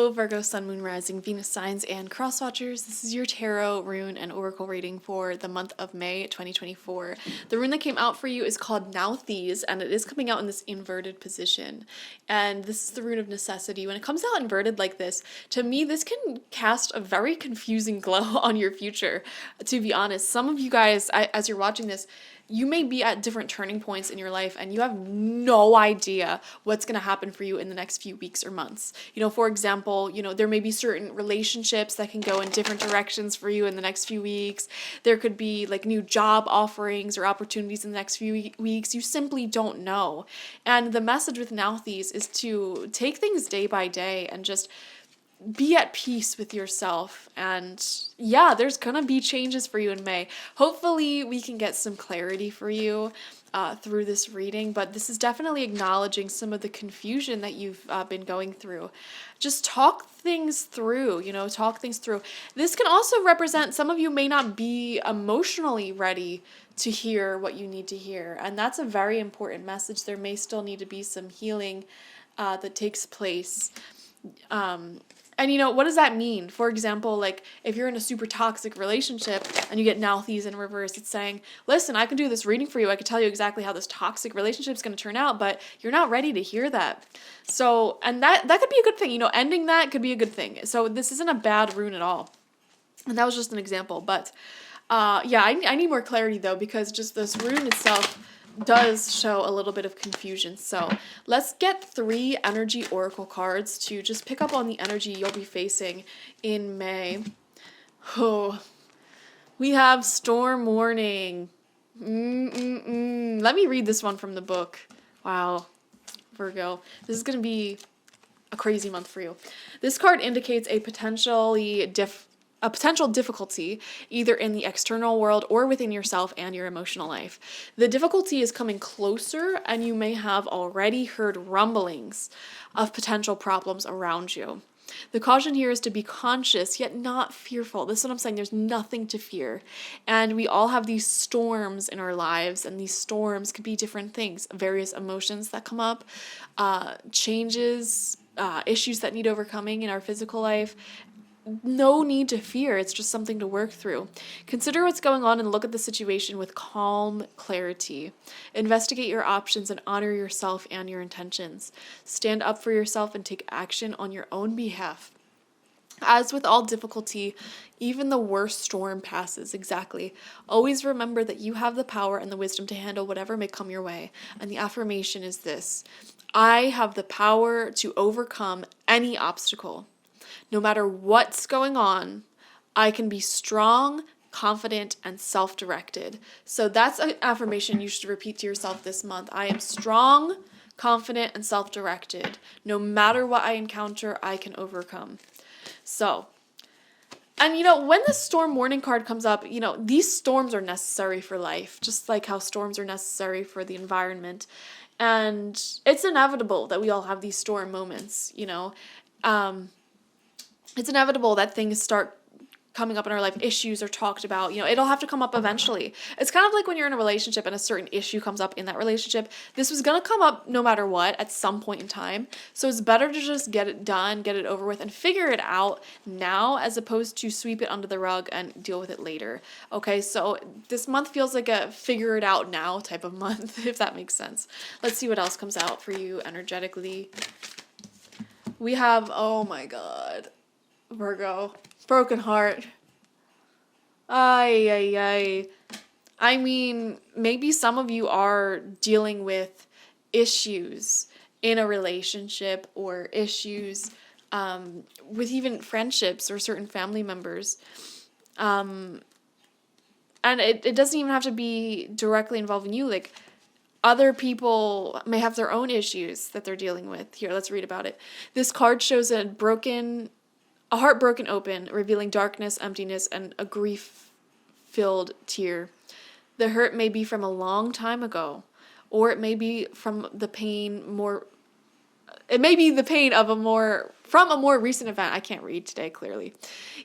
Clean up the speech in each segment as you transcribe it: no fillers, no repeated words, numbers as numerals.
Hello, Virgo, Sun, Moon, Rising, Venus signs, and cross watchers. This is your tarot, rune, and oracle reading for the month of May 2024. The rune that came out for you is called Nauthiz, and it is coming out in this inverted position. And this is the rune of necessity. When it comes out inverted like this, to me, this can cast a very confusing glow on your future. To be honest, some of you guys, as you're watching this, you may be at different turning points in your life and you have no idea what's going to happen for you in the next few weeks or months. For example, there may be certain relationships that can go in different directions for you in the next few weeks. There could be like new job offerings or opportunities in the next few weeks. You simply don't know. And the message with Nauthiz is to take things day by day and just be at peace with yourself. And yeah, there's gonna be changes for you in May. Hopefully we can get some clarity for you through this reading, but this is definitely acknowledging some of the confusion that you've been going through. Just talk things through, talk things through. This can also represent some of you may not be emotionally ready to hear what you need to hear, and that's a very important message. There may still need to be some healing that takes place. And what does that mean? For example, like if you're in a super toxic relationship and you get Nauthiz in reverse, it's saying, listen, I can do this reading for you. I can tell you exactly how this toxic relationship is going to turn out, but you're not ready to hear that. So, and that could be a good thing. Ending that could be a good thing. So this isn't a bad rune at all. And that was just an example. But yeah, I need more clarity though, because just this rune itself does show a little bit of confusion. So let's get 3 energy oracle cards to just pick up on the energy you'll be facing in May. Oh, we have storm warning. Let me read this one from the book. Wow, Virgo, this is going to be a crazy month for you. This card indicates a potential difficulty either in the external world or within yourself and your emotional life. The difficulty is coming closer, and you may have already heard rumblings of potential problems around you. The caution here is to be conscious yet not fearful. This is what I'm saying. There's nothing to fear. And we all have these storms in our lives, and these storms could be different things, various emotions that come up, changes, issues that need overcoming in our physical life. No need to fear. It's just something to work through. Consider what's going on and look at the situation with calm clarity. Investigate your options and honor yourself and your intentions. Stand up for yourself and take action on your own behalf. As with all difficulty, even the worst storm passes. Exactly. Always remember that you have the power and the wisdom to handle whatever may come your way. And the affirmation is this: I have the power to overcome any obstacle. No matter what's going on, I can be strong, confident, and self-directed. So that's an affirmation you should repeat to yourself this month. I am strong, confident, and self-directed. No matter what I encounter, I can overcome. So, and when the storm warning card comes up, these storms are necessary for life, just like how storms are necessary for the environment. And it's inevitable that we all have these storm moments, It's inevitable that things start coming up in our life. Issues are talked about. It'll have to come up eventually. It's kind of like when you're in a relationship and a certain issue comes up in that relationship. This was going to come up no matter what at some point in time. So it's better to just get it done, get it over with, and figure it out now as opposed to sweep it under the rug and deal with it later. Okay, so this month feels like a figure it out now type of month, if that makes sense. Let's see what else comes out for you energetically. We have, oh my God, Virgo, broken heart. I mean, maybe some of you are dealing with issues in a relationship or issues with even friendships or certain family members. And it doesn't even have to be directly involving you. Like, other people may have their own issues that they're dealing with. Here, let's read about it. This card shows a heart broken open, revealing darkness, emptiness, and a grief-filled tear. The hurt may be from a long time ago, or it may be from the pain of a more recent event. I can't read today clearly.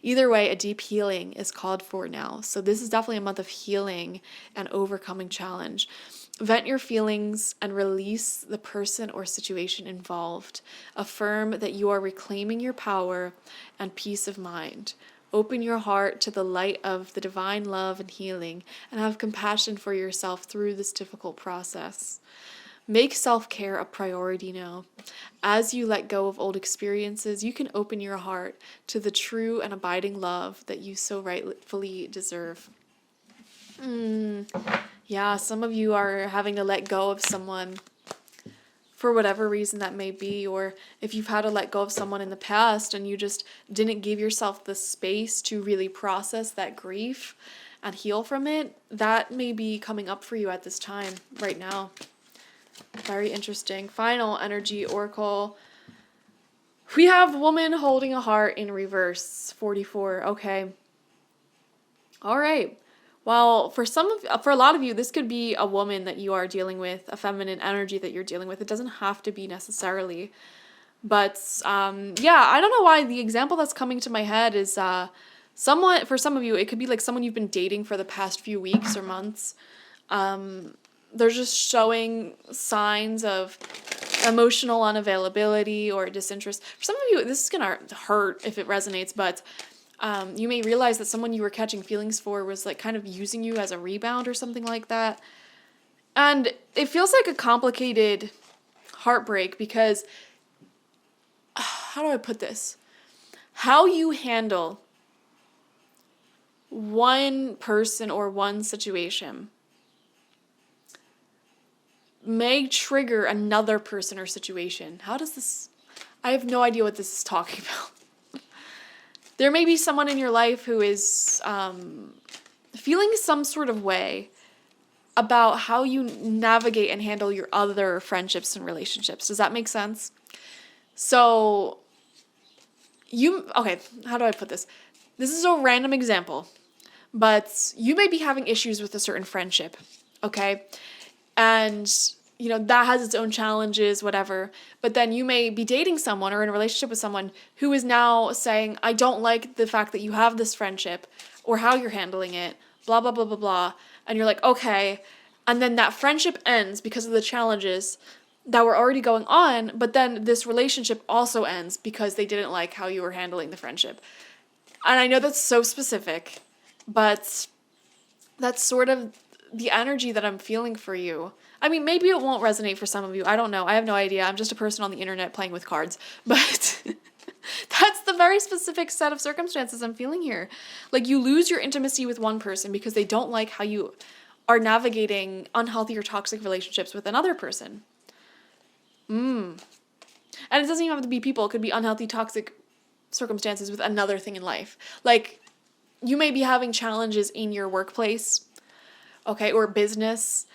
Either way, a deep healing is called for now. So this is definitely a month of healing and overcoming challenge. Vent your feelings and release the person or situation involved. Affirm that you are reclaiming your power and peace of mind. Open your heart to the light of the divine love and healing, and have compassion for yourself through this difficult process. Make self-care a priority now. As you let go of old experiences, you can open your heart to the true and abiding love that you so rightfully deserve. Yeah, some of you are having to let go of someone for whatever reason that may be, or if you've had to let go of someone in the past and you just didn't give yourself the space to really process that grief and heal from it, that may be coming up for you at this time right now. Very interesting. Final energy oracle. We have woman holding a heart in reverse, 44. Okay. All right. Well, for a lot of you, this could be a woman that you are dealing with, a feminine energy that you're dealing with. It doesn't have to be necessarily. But yeah, I don't know why the example that's coming to my head is somewhat, for some of you, it could be like someone you've been dating for the past few weeks or months. They're just showing signs of emotional unavailability or disinterest. For some of you, this is going to hurt if it resonates, but you may realize that someone you were catching feelings for was like kind of using you as a rebound or something like that. And it feels like a complicated heartbreak because, how do I put this? How you handle one person or one situation may trigger another person or situation. How does this... I have no idea what this is talking about. There may be someone in your life who is feeling some sort of way about how you navigate and handle your other friendships and relationships. Does that make sense? So, okay, how do I put this? This is a random example, but you may be having issues with a certain friendship, okay? And, you know, that has its own challenges, whatever. But then you may be dating someone or in a relationship with someone who is now saying, I don't like the fact that you have this friendship or how you're handling it, blah, blah, blah, blah, blah. And you're like, okay. And then that friendship ends because of the challenges that were already going on. But then this relationship also ends because they didn't like how you were handling the friendship. And I know that's so specific, but that's sort of the energy that I'm feeling for you. I mean, maybe it won't resonate for some of you. I don't know. I have no idea. I'm just a person on the internet playing with cards. But that's the very specific set of circumstances I'm feeling here. Like, you lose your intimacy with one person because they don't like how you are navigating unhealthy or toxic relationships with another person. And it doesn't even have to be people. It could be unhealthy, toxic circumstances with another thing in life. Like, you may be having challenges in your workplace, okay, or business,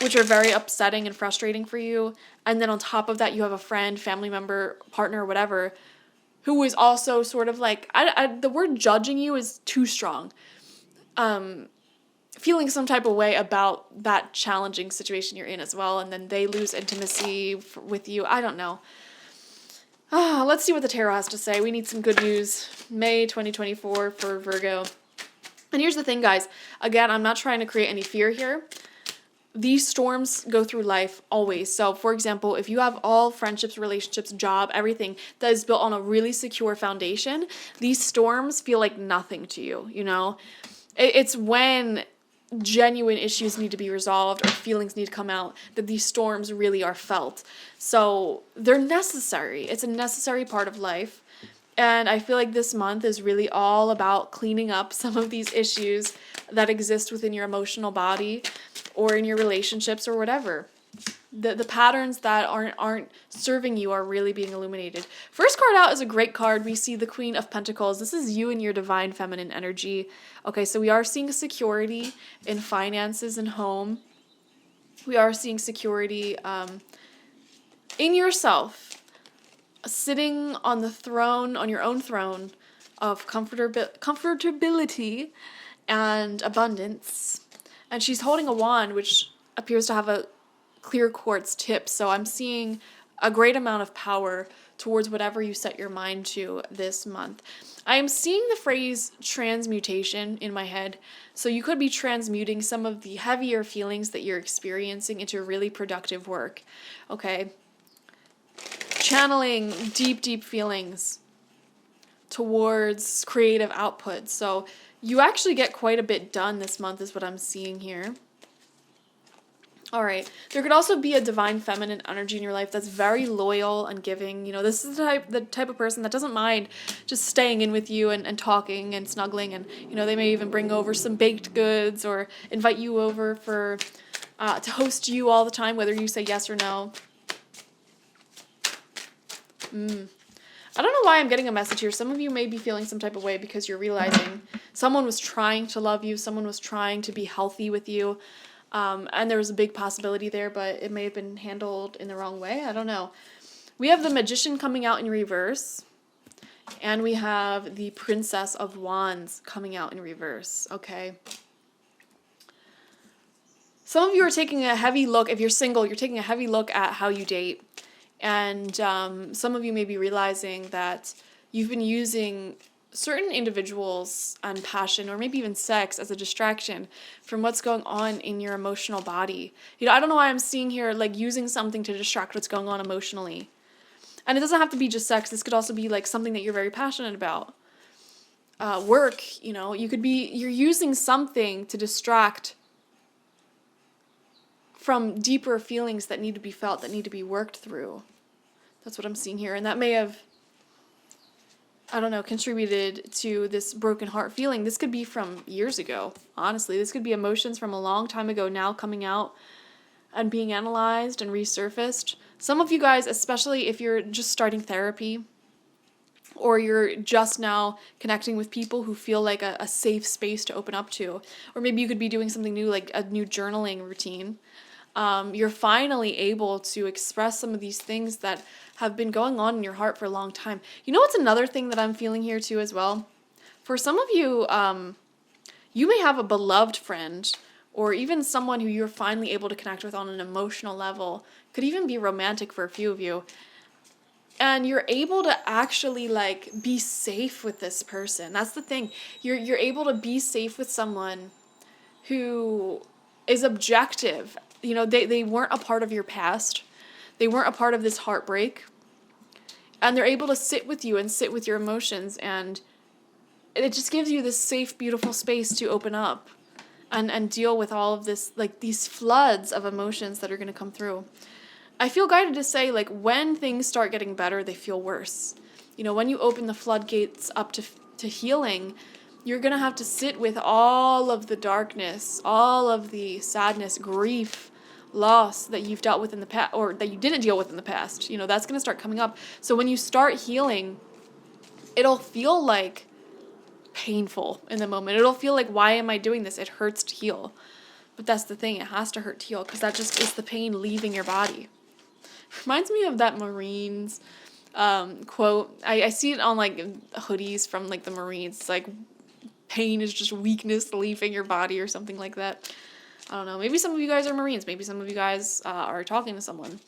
which are very upsetting and frustrating for you. And then on top of that, you have a friend, family member, partner, whatever, who is also sort of like, the word judging you is too strong. Feeling some type of way about that challenging situation you're in as well. And then they lose intimacy with you. I don't know. Let's see what the tarot has to say. We need some good news. May 2024 for Virgo. And here's the thing, guys. Again, I'm not trying to create any fear here. These storms go through life always. So, for example, if you have all friendships, relationships, job, everything that is built on a really secure foundation, these storms feel like nothing to you, you know? It's when genuine issues need to be resolved or feelings need to come out that these storms really are felt. So, they're necessary. It's a necessary part of life. And I feel like this month is really all about cleaning up some of these issues that exist within your emotional body or in your relationships or whatever. The patterns that aren't serving you are really being illuminated. First card out is a great card. We see the Queen of Pentacles. This is you and your divine feminine energy. Okay, so we are seeing security in finances and home. We are seeing security in yourself. Sitting on the throne, on your own throne of comfortability and abundance. And she's holding a wand, which appears to have a clear quartz tip. So I'm seeing a great amount of power towards whatever you set your mind to this month. I am seeing the phrase transmutation in my head. So you could be transmuting some of the heavier feelings that you're experiencing into really productive work. Okay? Channeling deep, deep feelings towards creative output. So you actually get quite a bit done this month is what I'm seeing here. All right. There could also be a divine feminine energy in your life that's very loyal and giving. You know, this is the type of person that doesn't mind just staying in with you and talking and snuggling. And, you know, they may even bring over some baked goods or invite you over for to host you all the time, whether you say yes or no. I don't know why I'm getting a message here. Some of you may be feeling some type of way because you're realizing someone was trying to love you. Someone was trying to be healthy with you. And there was a big possibility there, but it may have been handled in the wrong way. I don't know. We have the Magician coming out in reverse. And we have the Princess of Wands coming out in reverse. Okay. Some of you are taking a heavy look. If you're single, you're taking a heavy look at how you date. And some of you may be realizing that you've been using certain individuals and passion or maybe even sex as a distraction from what's going on in your emotional body. You know, I don't know why I'm seeing here like using something to distract what's going on emotionally. And it doesn't have to be just sex. This could also be like something that you're very passionate about. Work, you know, you're using something to distract from deeper feelings that need to be felt, that need to be worked through. That's what I'm seeing here. And that may have, I don't know, contributed to this broken heart feeling. This could be from years ago, honestly. This could be emotions from a long time ago now coming out and being analyzed and resurfaced. Some of you guys, especially if you're just starting therapy or you're just now connecting with people who feel like a safe space to open up to, or maybe you could be doing something new, like a new journaling routine. You're finally able to express some of these things that have been going on in your heart for a long time. You know what's another thing that I'm feeling here too as well? For some of you, you may have a beloved friend or even someone who you're finally able to connect with on an emotional level. Could even be romantic for a few of you. And you're able to actually like be safe with this person. That's the thing. You're able to be safe with someone who is objective. You know, they weren't a part of your past. They weren't a part of this heartbreak. And they're able to sit with you and sit with your emotions. And it just gives you this safe, beautiful space to open up and deal with all of this, like these floods of emotions that are going to come through. I feel guided to say, like, when things start getting better, they feel worse. You know, when you open the floodgates up to healing, you're going to have to sit with all of the darkness, all of the sadness, grief, loss that you've dealt with in the past, or that you didn't deal with in the past. You know, that's going to start coming up. So when you start healing, it'll feel like painful in the moment. It'll feel like, why am I doing this? It hurts to heal. But that's the thing. It has to hurt to heal because that just is the pain leaving your body. Reminds me of that Marines quote. I see it on like hoodies from like the Marines. It's like, pain is just weakness leaving your body or something like that. I don't know. Maybe some of you guys are Marines. Maybe some of you guys are talking to someone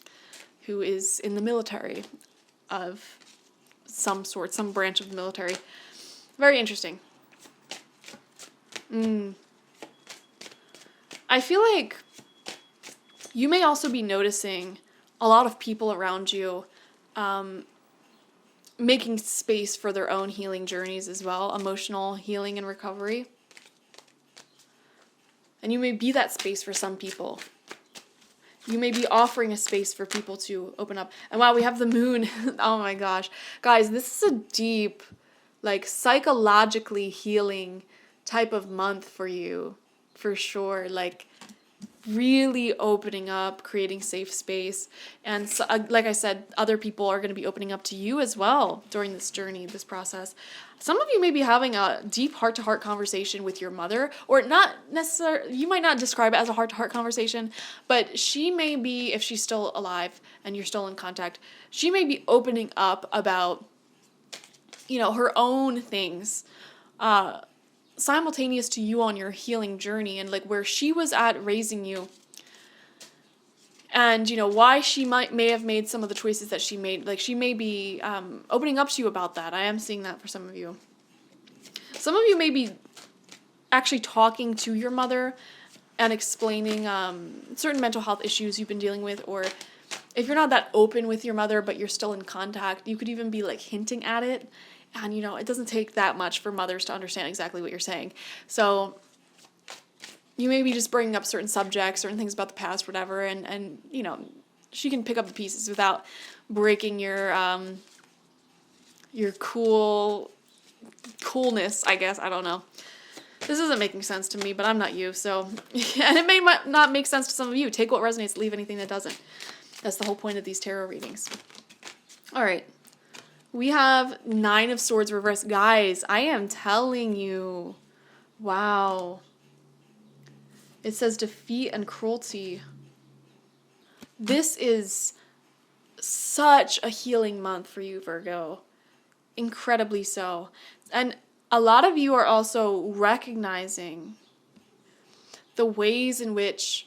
who is in the military of some sort, some branch of the military. Very interesting. I feel like you may also be noticing a lot of people around you making space for their own healing journeys as well, emotional healing and recovery. And you may be that space for some people. You may be offering a space for people to open up. And wow, we have the moon. Oh my gosh. Guys, this is a deep, like psychologically healing type of month for you, for sure. Like really opening up, creating safe space. And so, like I said, other people are going to be opening up to you as well during this journey, this process. Some of you may be having a deep heart-to-heart conversation with your mother, or not necessarily, you might not describe it as a heart-to-heart conversation, but she may be, if she's still alive and you're still in contact, she may be opening up about, you know, her own things, simultaneous to you on your healing journey and like where she was at raising you. and why she may have made some of the choices that she made. Like, she may be opening up to you about that. I am seeing that for some of you. Some of you may be actually talking to your mother and explaining certain mental health issues you've been dealing with, or if you're not that open with your mother but you're still in contact, you could even be like hinting at it. And it doesn't take that much for mothers to understand exactly what you're saying. So you may be just bringing up certain subjects, certain things about the past, whatever, and she can pick up the pieces without breaking your coolness, I guess. I don't know. This isn't making sense to me, but I'm not you, so... And it may not make sense to some of you. Take what resonates, leave anything that doesn't. That's the whole point of these tarot readings. All right. We have 9 of Swords reversed. Guys, I am telling you. Wow. It says defeat and cruelty. This is such a healing month for you, Virgo. Incredibly so. And a lot of you are also recognizing the ways in which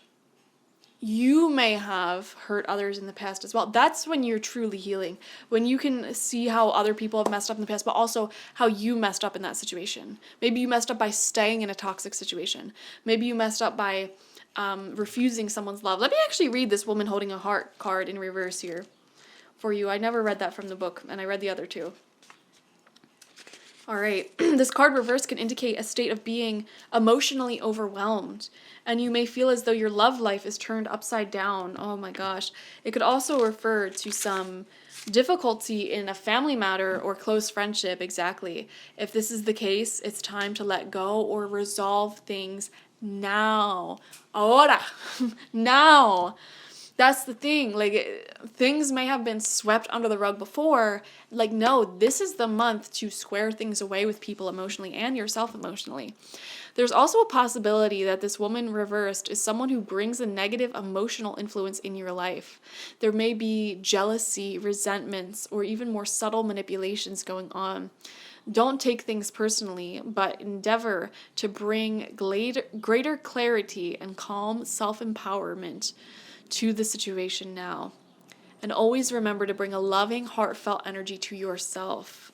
you may have hurt others in the past as well. That's when you're truly healing. When you can see how other people have messed up in the past, but also how you messed up in that situation. Maybe you messed up by staying in a toxic situation. Maybe you messed up by refusing someone's love. Let me actually read this woman holding a heart card in reverse here for you. I never read that from the book, and I read the other two. All right, this card reverse can indicate a state of being emotionally overwhelmed, and you may feel as though your love life is turned upside down. Oh my gosh. It could also refer to some difficulty in a family matter or close friendship, exactly. If this is the case, it's time to let go or resolve things now. Ahora. Now. That's the thing, like, things may have been swept under the rug before. Like, no, this is the month to square things away with people emotionally and yourself emotionally. There's also a possibility that this woman reversed is someone who brings a negative emotional influence in your life. There may be jealousy, resentments, or even more subtle manipulations going on. Don't take things personally, but endeavor to bring greater clarity and calm self-empowerment to the situation now. And always remember to bring a loving, heartfelt energy to yourself.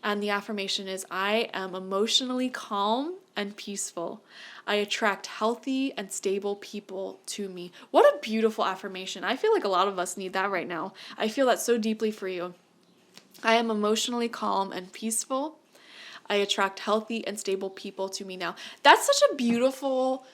And the affirmation is, I am emotionally calm and peaceful. I attract healthy and stable people to me. What a beautiful affirmation. I feel like a lot of us need that right now. I feel that so deeply for you. I am emotionally calm and peaceful. I attract healthy and stable people to me now. That's such a beautiful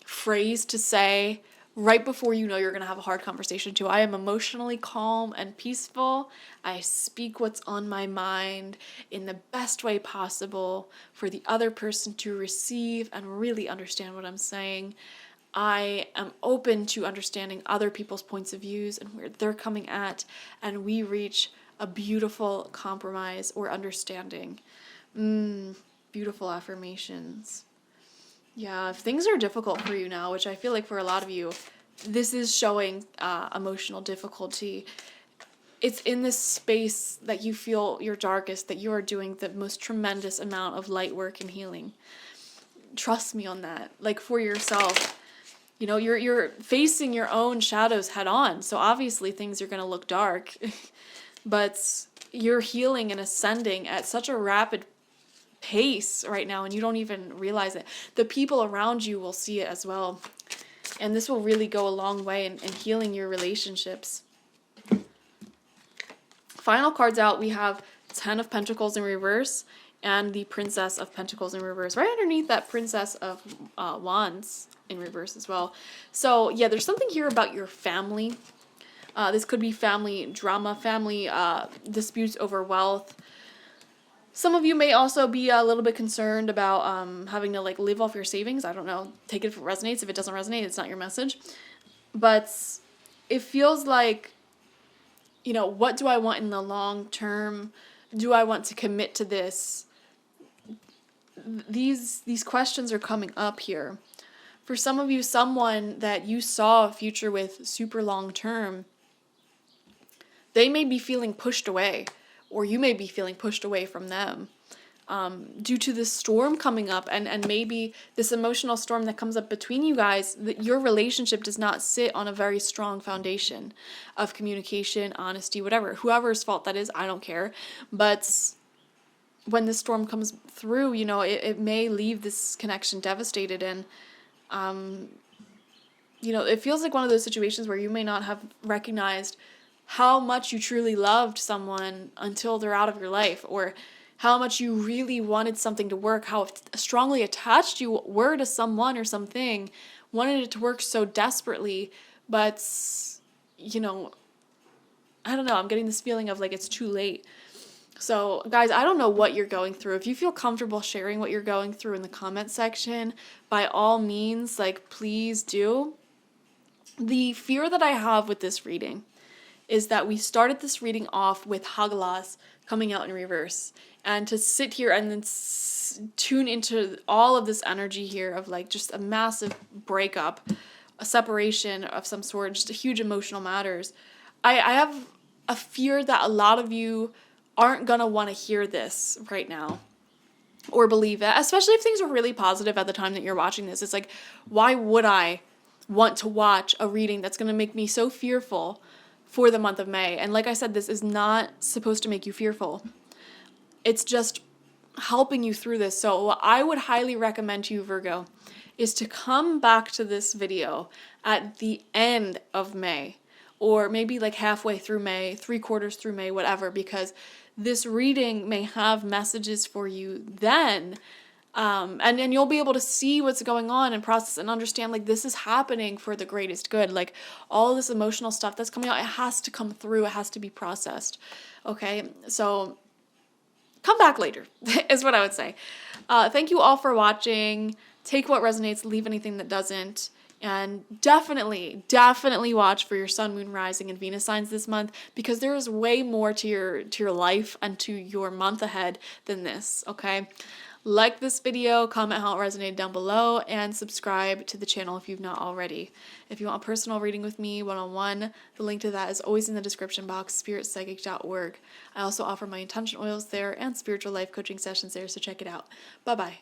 phrase to say right before you know you're going to have a hard conversation too. I am emotionally calm and peaceful. I speak what's on my mind in the best way possible for the other person to receive and really understand what I'm saying. I am open to understanding other people's points of views and where they're coming at, and we reach a beautiful compromise or understanding. Beautiful affirmations. Yeah, if things are difficult for you now, which I feel like for a lot of you, this is showing emotional difficulty. It's in this space that you feel your darkest, that you are doing the most tremendous amount of light work and healing. Trust me on that. Like, for yourself, you're facing your own shadows head on. So obviously things are going to look dark, but you're healing and ascending at such a rapid pace right now, and you don't even realize it. The people around you will see it as well, and this will really go a long way in healing your relationships. Final cards out, we have 10 of Pentacles in reverse and the Princess of Pentacles in reverse, right underneath that Princess of Wands in reverse as well. So yeah, there's something here about your family. This could be family drama, family disputes over wealth. Some of you may also be a little bit concerned about having to live off your savings. I don't know. Take it if it resonates. If it doesn't resonate, it's not your message. But it feels like, what do I want in the long term? Do I want to commit to this? These questions are coming up here. For some of you, someone that you saw a future with super long term, they may be feeling pushed away, or you may be feeling pushed away from them. due to this storm coming up, and maybe this emotional storm that comes up between you guys, that your relationship does not sit on a very strong foundation of communication, honesty, whatever. Whoever's fault that is, I don't care. But when this storm comes through, you know, it may leave this connection devastated. And, you know, it feels like one of those situations where you may not have recognized how much you truly loved someone until they're out of your life, or how much you really wanted something to work, how strongly attached you were to someone or something, wanted it to work so desperately, but, you know, I don't know, I'm getting this feeling of like it's too late. So, guys, I don't know what you're going through. If you feel comfortable sharing what you're going through in the comment section, by all means, like, please do. The fear that I have with this reading is that we started this reading off with Hagalas coming out in reverse. And to sit here and then tune into all of this energy here of like just a massive breakup, a separation of some sort, just a huge emotional matters. I have a fear that a lot of you aren't going to want to hear this right now or believe it, especially if things were really positive at the time that you're watching this. It's like, why would I want to watch a reading that's going to make me so fearful for the month of May? And like I said, this is not supposed to make you fearful. It's just helping you through this. So what I would highly recommend to you, Virgo, is to come back to this video at the end of May, or maybe like halfway through May, 3/4 through May, whatever, because this reading may have messages for you then. And you'll be able to see what's going on and process and understand, like, this is happening for the greatest good. Like, all this emotional stuff that's coming out, it has to come through. It has to be processed. Okay, so come back later is what I would say. Thank you all for watching. Take what resonates, leave anything that doesn't. And definitely watch for your sun, moon, rising, and Venus signs this month, because there is way more to your life and to your month ahead than this, okay? Like this video, comment how it resonated down below, and subscribe to the channel if you've not already. If you want a personal reading with me, one-on-one, the link to that is always in the description box, spiritpsychic.org. I also offer my intention oils there and spiritual life coaching sessions there, so check it out. Bye-bye.